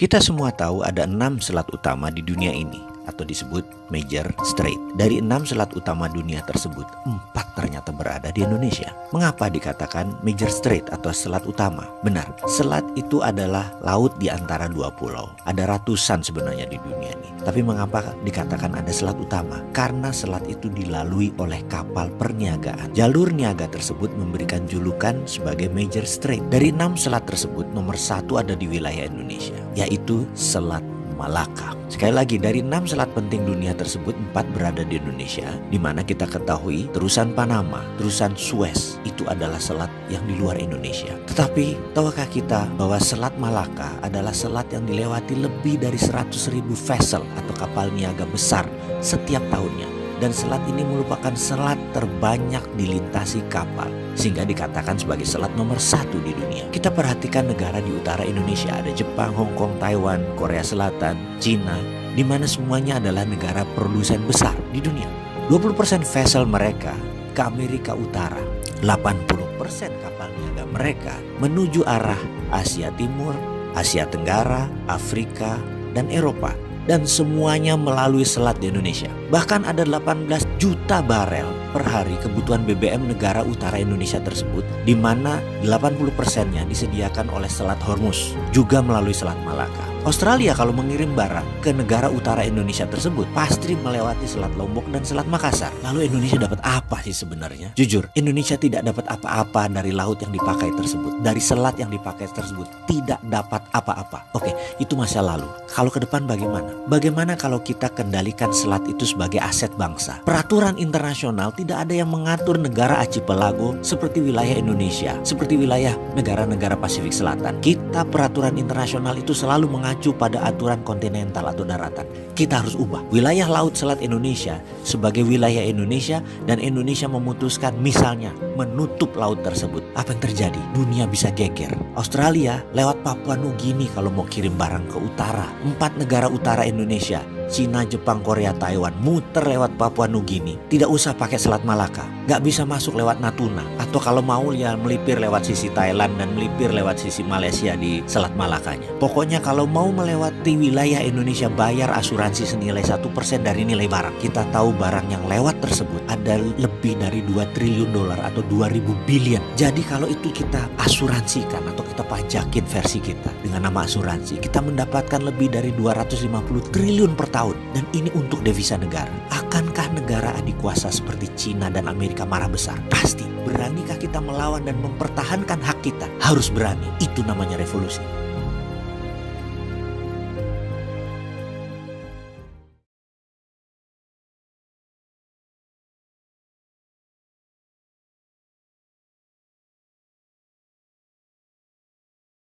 Kita semua tahu ada 6 selat utama di dunia ini, atau disebut Major Strait. Dari 6 selat utama dunia tersebut, 4 ternyata berada di Indonesia. Mengapa dikatakan Major Strait atau selat utama? Benar, selat itu adalah laut di antara dua pulau. Ada ratusan sebenarnya di dunia ini. Tapi mengapa dikatakan ada selat utama? Karena selat itu dilalui oleh kapal perniagaan. Jalur niaga tersebut memberikan julukan sebagai Major Strait. Dari 6 selat tersebut, nomor 1 ada di wilayah Indonesia, yaitu Selat Malaka. Sekali lagi, dari 6 selat penting dunia tersebut, 4 berada di Indonesia, di mana kita ketahui terusan Panama, terusan Suez itu adalah selat yang di luar Indonesia. Tetapi tahukah kita bahwa Selat Malaka adalah selat yang dilewati lebih dari 100.000 vessel atau kapal niaga besar setiap tahunnya. Dan selat ini merupakan selat terbanyak dilintasi kapal, sehingga dikatakan sebagai selat nomor 1 di dunia. Kita perhatikan negara di utara Indonesia, ada Jepang, Hong Kong, Taiwan, Korea Selatan, Cina, di mana semuanya adalah negara produsen besar di dunia. 20% vessel mereka ke Amerika Utara, 80% kapal niaga mereka menuju arah Asia Timur, Asia Tenggara, Afrika, dan Eropa. Dan semuanya melalui selat di Indonesia. Bahkan ada 18 juta barel per hari kebutuhan BBM negara utara Indonesia tersebut, di mana 80%-nya disediakan oleh Selat Hormuz, juga melalui Selat Malaka. Australia kalau mengirim barang ke negara utara Indonesia tersebut pasti melewati Selat Lombok dan Selat Makassar. Lalu Indonesia dapat apa sih sebenarnya? Jujur, Indonesia tidak dapat apa-apa dari laut yang dipakai tersebut, dari selat yang dipakai tersebut, tidak dapat apa-apa. Oke, itu masa lalu. Kalau ke depan bagaimana? Bagaimana kalau kita kendalikan selat itu sebagai aset bangsa? Peraturan internasional tidak ada yang mengatur negara archipelago seperti wilayah Indonesia, seperti wilayah negara-negara Pasifik Selatan. Kita peraturan internasional itu selalu mengacu pada aturan kontinental atau daratan. Kita harus ubah wilayah laut selat Indonesia sebagai wilayah Indonesia, dan Indonesia memutuskan misalnya menutup laut tersebut. Apa yang terjadi? Dunia bisa geger. Australia lewat Papua Nugini kalau mau kirim barang ke utara. 4 negara utara Indonesia, Cina, Jepang, Korea, Taiwan, muter lewat Papua Nugini. Tidak usah pakai Selat Malaka. Gak bisa masuk lewat Natuna. Atau kalau mau ya melipir lewat sisi Thailand dan melipir lewat sisi Malaysia di Selat Malakanya. Pokoknya kalau mau melewati wilayah Indonesia, bayar asuransi senilai 1% dari nilai barang. Kita tahu barang yang lewat tersebut ada lebih dari 2 triliun dolar atau 2000 billion. Jadi kalau itu kita asuransikan atau kita pajakin versi kita dengan nama asuransi, kita mendapatkan lebih dari 250 triliun per tahun. Dan ini untuk devisa negara. Akankah negara adik kuasa seperti Cina dan Amerika marah besar? Pasti. Beranikah kita melawan dan mempertahankan hak kita? Harus berani. Itu namanya revolusi.